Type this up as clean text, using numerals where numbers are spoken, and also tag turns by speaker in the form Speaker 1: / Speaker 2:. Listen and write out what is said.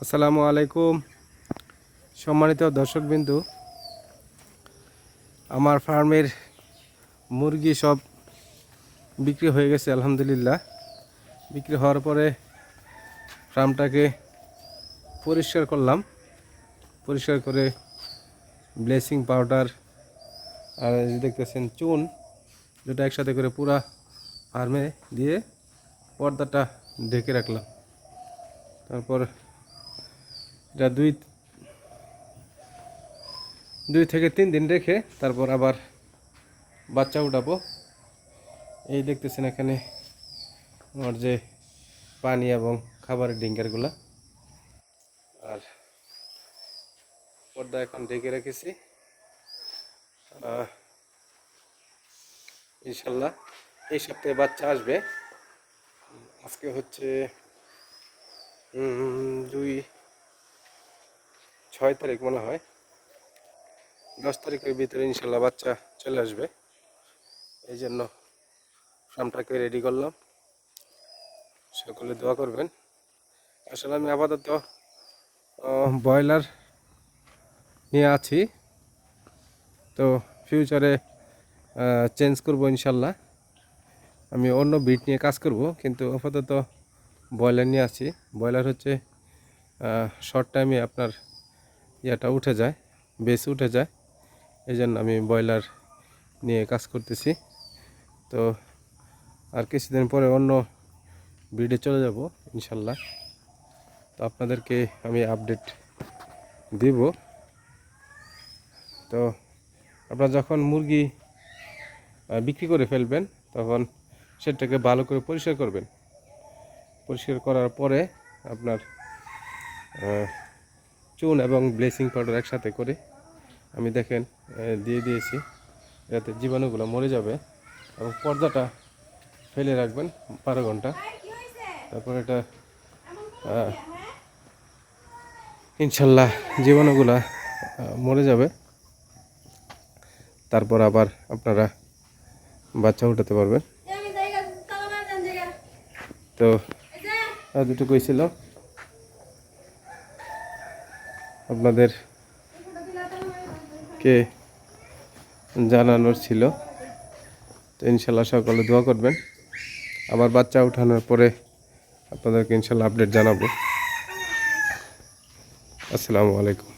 Speaker 1: আসসালামু আলাইকুম সম্মানিত দর্শকবিন্দু, আমার ফার্মের মুরগি সব বিক্রি হয়ে গেছে আলহামদুলিল্লাহ। বিক্রি হওয়ার পরে ফার্মটাকে পরিষ্কার করলাম। পরিষ্কার করে ব্লিচিং পাউডার আর দেখতেছেন চুন দুটো একসাথে করে পুরা ফার্মে দিয়ে পর্দাটা ঢেকে রাখলাম। তারপর এটা দুই থেকে 3 দিন রেখে তারপর আবার বাচ্চা উঠাবো। এই দেখতেছেন এখানে আমার যে পানি এবং খাবারের ডিঙ্গারগুলা, আর পর্দা এখন ঢেকে রেখেছি। ইনশাল্লাহ এই সপ্তাহে বাচ্চা আসবে। আজকে হচ্ছে 6 তারিখ, মনে হয় 10 তারিখের ভিতরে ইনশাল্লাহ বাচ্চা চলে আসবে। এই জন্য ফার্মটাকে রেডি করলাম। সকলে দোয়া করবেন। আসলে আমি আপাতত ব্রয়লার নিয়ে আছি, তো ফিউচারে চেঞ্জ করব ইনশাল্লাহ। আমি অন্য ব্রিড নিয়ে কাজ করব, কিন্তু আপাতত ব্রয়লার নিয়ে আছি। ব্রয়লার হচ্ছে শর্ট টাইমে আপনার ইয়েটা উঠে যায়, বেস উঠে যায়। এই জন্য আমি ব্রয়লার নিয়ে কাজ করতেছি। তো আর কিছুদিন পরে অন্য ব্রিডে চলে যাব ইনশাল্লাহ। তো আপনাদেরকে আমি আপডেট দিব। তো আপনারা যখন মুরগি বিক্রি করে ফেলবেন তখন সেটাকে ভালো করে পরিষ্কার করবেন। পরিষ্কার করার পরে আপনার চুন এবং ব্লিচিং পাউডার একসাথে করে আমি দেখেন দিয়ে দিয়েছি, যাতে জীবাণুগুলো মরে যাবে। এবং পর্দাটা ফেলে রাখবেন 12 ঘন্টা। তারপর এটা ইনশাল্লাহ জীবাণুগুলা মরে যাবে। তারপর আবার আপনারা বাচ্চা উঠাতে পারবেন। তো দুটোই ছিল আপনাদের কে জানানোর ছিল। তো ইনশাল্লাহ সকলে দোয়া করবেন। আবার বাচ্চা উঠানোর পরে আপনাদেরকে ইনশাল্লাহ আপডেট জানাবো। আসসালামু আলাইকুম।